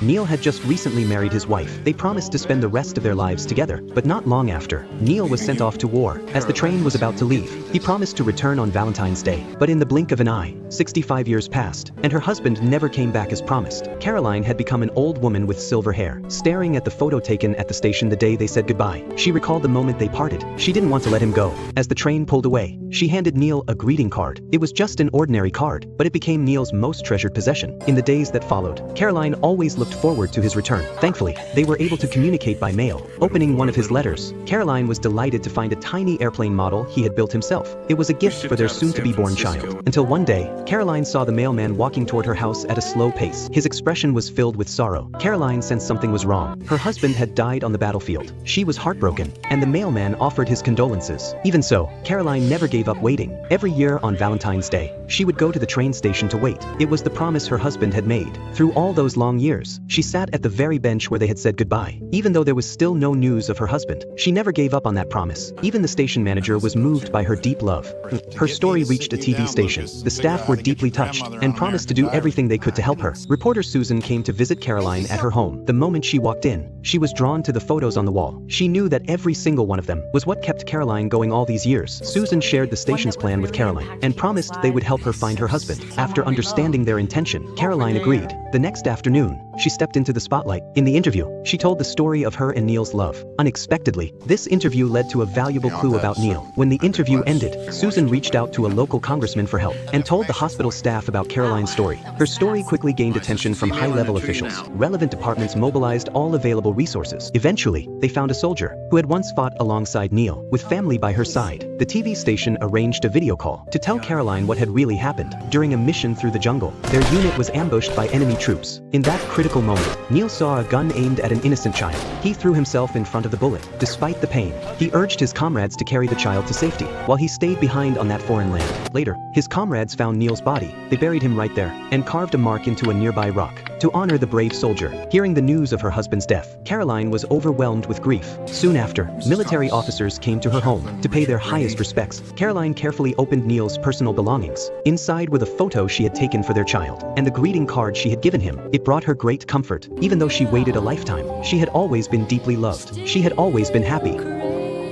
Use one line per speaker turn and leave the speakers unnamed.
Neil had just recently married his wife. They promised to spend the rest of their lives together, but not long after, Neil was sent off to war. As the train was about to leave, he promised to return on Valentine's Day. But in the blink of an eye, 65 years passed, and her husband never came back as promised. Caroline had become an old woman with silver hair, staring at the photo taken at the station the day they said goodbye. She recalled the moment they parted. She didn't want to let him go. As the train pulled away, she handed Neil a greeting card. It was just an ordinary card, but it became Neil's most treasured possession. In the days that followed, Caroline always looked forward to his return. Thankfully, they were able to communicate by mail. Opening one of his letters, Caroline was delighted to find a tiny airplane model he had built himself. It was a gift for their soon-to-be-born child. Until one day, Caroline saw the mailman walking toward her house at a slow pace. His expression was filled with sorrow. Caroline sensed something was wrong. Her husband had died on the battlefield. She was heartbroken, and the mailman offered his condolences. Even so, Caroline never gave up waiting. Every year on Valentine's Day, she would go to the train station to wait. It was the promise her husband had made. Through all those long years, she sat at the very bench where they had said goodbye. Even though there was still no news of her husband, she never gave up on that promise. Even the station manager was moved by her deep love. Her story reached a TV station. The staff were deeply touched and promised to do everything they could to help her. Reporter Susan came to visit Caroline at her home. The moment she walked in, she was drawn to the photos on the wall. She knew that every single one of them was what kept Caroline going all these years. Susan shared the station's plan with Caroline and promised they would help her find her husband. After understanding their intention, Caroline agreed. The next afternoon, she stepped into the spotlight. In the interview, she told the story of her and Neil's love. Unexpectedly, this interview led to a valuable clue about Neil. When the interview ended, Susan reached out to a local congressman for help and told the hospital staff about Caroline's story. Her story quickly gained attention from high-level officials. Relevant departments mobilized all available resources. Eventually, they found a soldier who had once fought alongside Neil. With family by her side, the TV station arranged a video call to tell Caroline what had really happened. During a mission through the jungle, their unit was ambushed by enemy troops. In that critical moment, Neil saw a gun aimed at an innocent child. He threw himself in front of the bullet. Despite the pain, he urged his comrades to carry the child to safety, while he stayed behind on that foreign land. Later, his comrades found Neil's body. They buried him right there and carved a mark into a nearby rock to honor the brave soldier. Hearing the news of her husband's death, Caroline was overwhelmed with grief. Soon after, military officers came to her home to pay their highest respects. Caroline carefully opened Neil's personal belongings. Inside were the photo she had taken for their child and the greeting card she had given him. It brought her great comfort. Even though she waited a lifetime, she had always been deeply loved. She had always been happy.